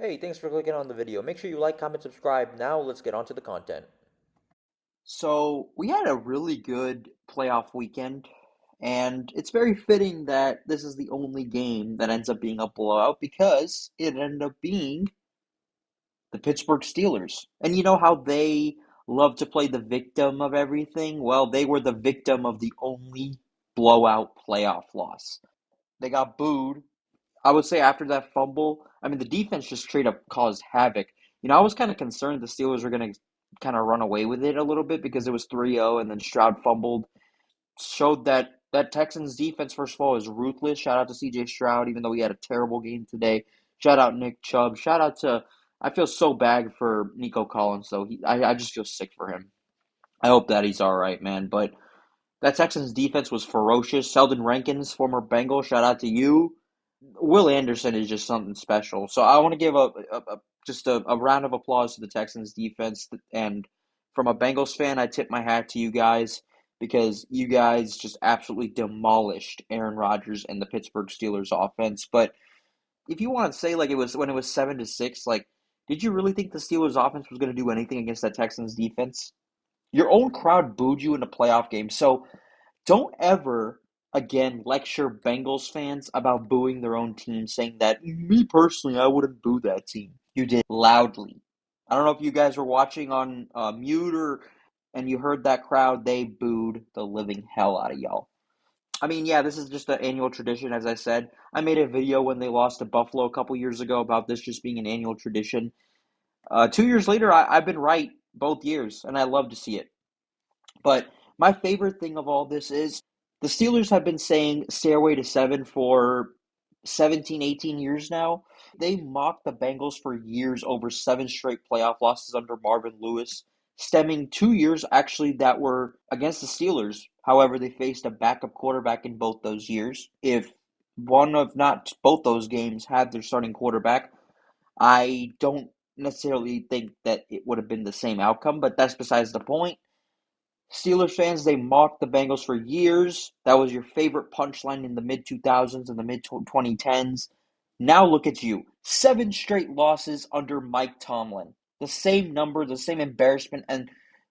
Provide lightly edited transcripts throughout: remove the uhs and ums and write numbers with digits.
Hey, thanks for clicking on the video. Make sure you like, comment, subscribe. Now let's get on to the content. So we had a really good playoff weekend, and it's very fitting that this is the only game that ends up being a blowout because it ended up being the Pittsburgh Steelers. And you know how they love to play the victim of everything? Well, they were the victim of the only blowout playoff loss. They got booed. I would say after that fumble, I mean, the defense just straight up caused havoc. I was kind of concerned the Steelers were going to kind of run away with it a little bit because it was 3-0 and then Stroud fumbled. Showed that Texans defense, first of all, is ruthless. Shout out to CJ Stroud, even though he had a terrible game today. Shout out Nick Chubb. Shout out to, I feel so bad for Nico Collins, though. I just feel sick for him. I hope that he's all right, man. But that Texans defense was ferocious. Sheldon Rankins, former Bengal, shout out to you. Will Anderson is just something special. So I want to give just a round of applause to the Texans defense. And from a Bengals fan, I tip my hat to you guys because you guys just absolutely demolished Aaron Rodgers and the Pittsburgh Steelers offense. But if you want to say like it was when it was 7-6, like did you really think the Steelers offense was going to do anything against that Texans defense? Your own crowd booed you in a playoff game. So don't ever again lecture Bengals fans about booing their own team, saying that me personally, I wouldn't boo that team. You did loudly. I don't know if you guys were watching on mute or and you heard that crowd. They booed the living hell out of y'all. I mean, yeah, this is just an annual tradition, as I said. I made a video when they lost to Buffalo a couple years ago about this just being an annual tradition. 2 years later, I've been right both years, and I love to see it. But my favorite thing of all this is the Steelers have been saying Stairway to Seven for 17, 18 years now. They mocked the Bengals for years over seven straight playoff losses under Marvin Lewis, stemming 2 years actually that were against the Steelers. However, they faced a backup quarterback in both those years. If one of not both those games had their starting quarterback, I don't necessarily think that it would have been the same outcome, but that's besides the point. Steelers fans, they mocked the Bengals for years. That was your favorite punchline in the mid 2000s and the mid 2010s. Now look at you. Seven straight losses under Mike Tomlin. The same number, the same embarrassment. And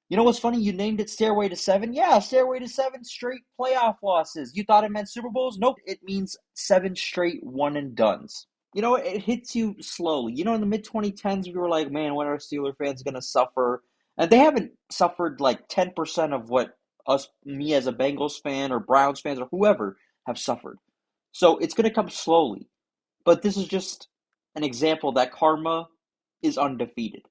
you know what's funny? You named it Stairway to Seven. Yeah, Stairway to Seven straight playoff losses. You thought it meant Super Bowls? Nope. It means seven straight one and dones. It hits you slowly. In the mid 2010s, we were like, man, when are Steeler fans going to suffer? And they haven't suffered like 10% of what me as a Bengals fan or Browns fans or whoever have suffered. So it's going to come slowly. But this is just an example that karma is undefeated.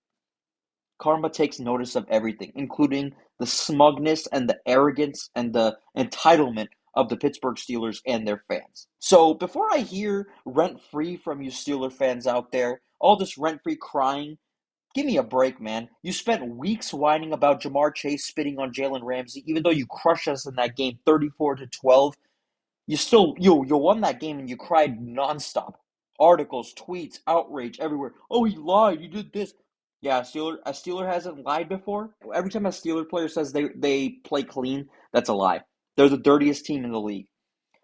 Karma takes notice of everything, including the smugness and the arrogance and the entitlement of the Pittsburgh Steelers and their fans. So before I hear rent free from you Steeler fans out there, all this rent free crying, give me a break, man. You spent weeks whining about Jamar Chase spitting on Jalen Ramsey, even though you crushed us in that game 34-12. You won that game and you cried nonstop. Articles, tweets, outrage everywhere. Oh, he lied. He did this. Yeah, a Steeler hasn't lied before. Every time a Steeler player says they play clean, that's a lie. They're the dirtiest team in the league.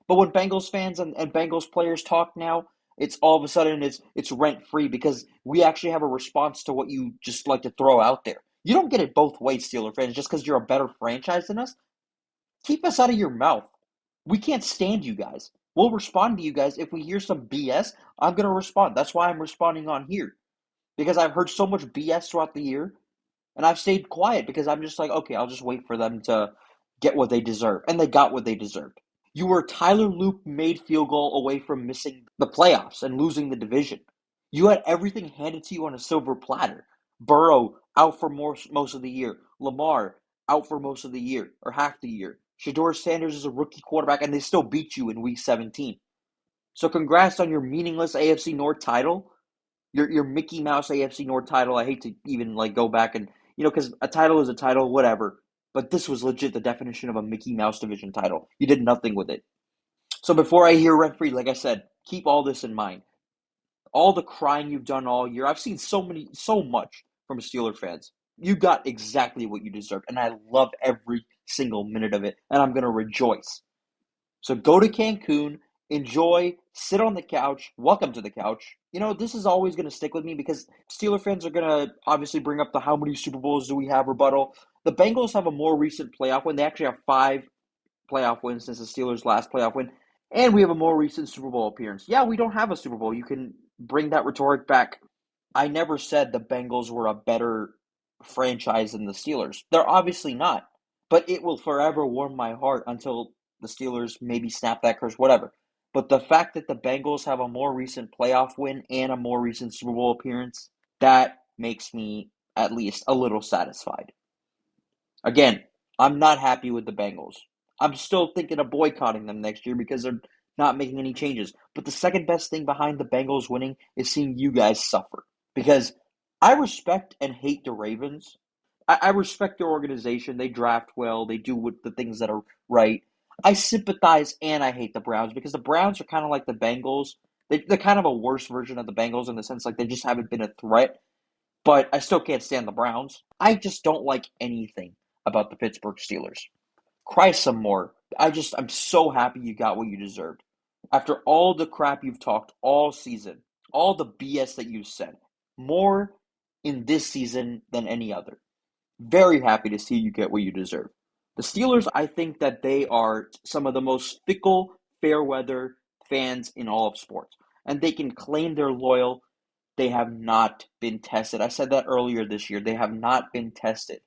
But when Bengals fans and Bengals players talk now, it's all of a sudden it's rent free because we actually have a response to what you just like to throw out there. You don't get it both ways, Steeler fans, just because you're a better franchise than us. Keep us out of your mouth. We can't stand you guys. We'll respond to you guys if we hear some BS. I'm gonna respond. That's why I'm responding on here because I've heard so much BS throughout the year, and I've stayed quiet because I'm just like, okay, I'll just wait for them to get what they deserve, and they got what they deserved. You were Tyler Loop made field goal away from missing the playoffs and losing the division. You had everything handed to you on a silver platter. Burrow out for most of the year. Lamar out for most of the year or half the year. Shador Sanders is a rookie quarterback, and they still beat you in Week 17. So congrats on your meaningless AFC North title, your Mickey Mouse AFC North title. I hate to even like go back and because a title is a title, whatever. But this was legit the definition of a Mickey Mouse division title. You did nothing with it. So before I hear rent free, like I said, keep all this in mind. All the crying you've done all year, I've seen so much from Steeler fans. You got exactly what you deserved, and I love every single minute of it, and I'm gonna rejoice. So go to Cancun, enjoy sit on the couch. Welcome to the couch. This is always going to stick with me because Steeler fans are going to obviously bring up the how many Super Bowls do we have rebuttal. The Bengals have a more recent playoff win. They actually have 5 playoff wins since the Steelers' last playoff win. And we have a more recent Super Bowl appearance. Yeah, we don't have a Super Bowl. You can bring that rhetoric back. I never said the Bengals were a better franchise than the Steelers. They're obviously not. But it will forever warm my heart until the Steelers maybe snap that curse, whatever. But the fact that the Bengals have a more recent playoff win and a more recent Super Bowl appearance, that makes me at least a little satisfied. Again, I'm not happy with the Bengals. I'm still thinking of boycotting them next year because they're not making any changes. But the second best thing behind the Bengals winning is seeing you guys suffer. Because I respect and hate the Ravens. I respect their organization. They draft well. They do the things that are right. I sympathize and I hate the Browns because the Browns are kind of like the Bengals. They're kind of a worse version of the Bengals in the sense like they just haven't been a threat. But I still can't stand the Browns. I just don't like anything about the Pittsburgh Steelers. Cry some more. I'm so happy you got what you deserved. After all the crap you've talked all season, all the BS that you've said, more in this season than any other. Very happy to see you get what you deserve. The Steelers, I think that they are some of the most fickle, fair weather fans in all of sports. And they can claim they're loyal. They have not been tested. I said that earlier this year. They have not been tested.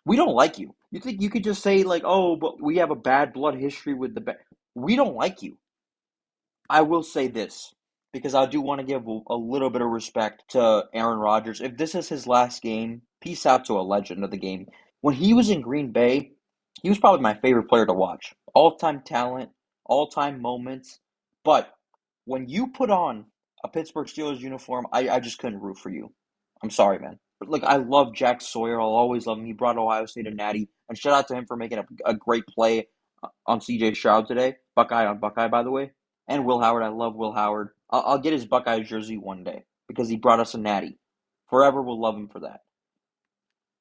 We don't like you. You think you could just say like, "Oh, but we have a bad blood history with We don't like you. I will say this because I do want to give a little bit of respect to Aaron Rodgers. If this is his last game, peace out to a legend of the game. When he was in Green Bay, he was probably my favorite player to watch. All-time talent, all-time moments. But when you put on a Pittsburgh Steelers uniform, I just couldn't root for you. I'm sorry, man. Like, I love Jack Sawyer. I'll always love him. He brought Ohio State a natty. And shout out to him for making a great play on C.J. Stroud today. Buckeye on Buckeye, by the way. And Will Howard. I love Will Howard. I'll get his Buckeye jersey one day because he brought us a natty. Forever will love him for that.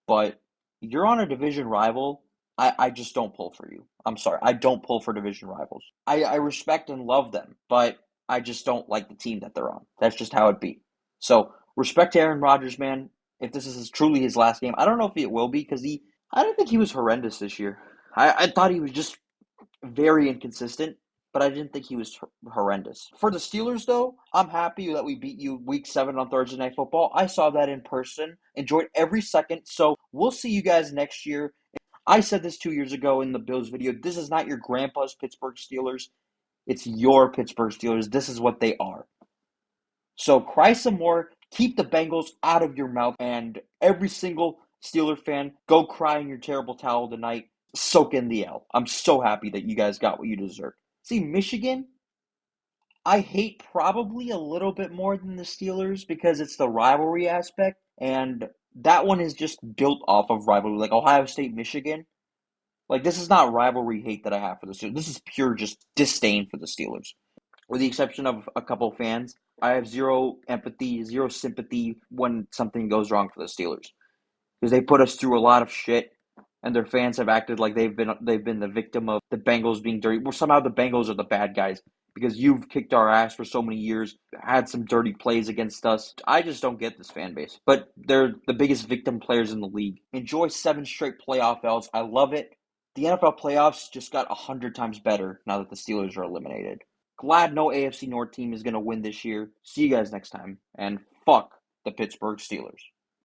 But you're on a division rival. I just don't pull for you. I'm sorry. I don't pull for division rivals. I respect and love them, but I just don't like the team that they're on. That's just how it be. So respect to Aaron Rodgers, man. If this is truly his last game, I don't know if it will be because I don't think he was horrendous this year. I thought he was just very inconsistent, but I didn't think he was horrendous. For the Steelers, though, I'm happy that we beat you week 7 on Thursday Night Football. I saw that in person, enjoyed every second. So we'll see you guys next year. I said this 2 years ago in the Bills video. This is not your grandpa's Pittsburgh Steelers. It's your Pittsburgh Steelers. This is what they are. So cry some more. Keep the Bengals out of your mouth. And every single Steeler fan, go cry in your terrible towel tonight. Soak in the L. I'm so happy that you guys got what you deserved. See, Michigan, I hate probably a little bit more than the Steelers because it's the rivalry aspect. And that one is just built off of rivalry. Like Ohio State, Michigan. Like, this is not rivalry hate that I have for the Steelers. This is pure just disdain for the Steelers. With the exception of a couple of fans, I have zero empathy, zero sympathy when something goes wrong for the Steelers. Because they put us through a lot of shit, and their fans have acted like they've been the victim of the Bengals being dirty. Well, somehow the Bengals are the bad guys because you've kicked our ass for so many years, had some dirty plays against us. I just don't get this fan base. But they're the biggest victim players in the league. Enjoy 7 straight playoff L's. I love it. The NFL playoffs just got 100 times better now that the Steelers are eliminated. Glad no AFC North team is going to win this year. See you guys next time. And fuck the Pittsburgh Steelers.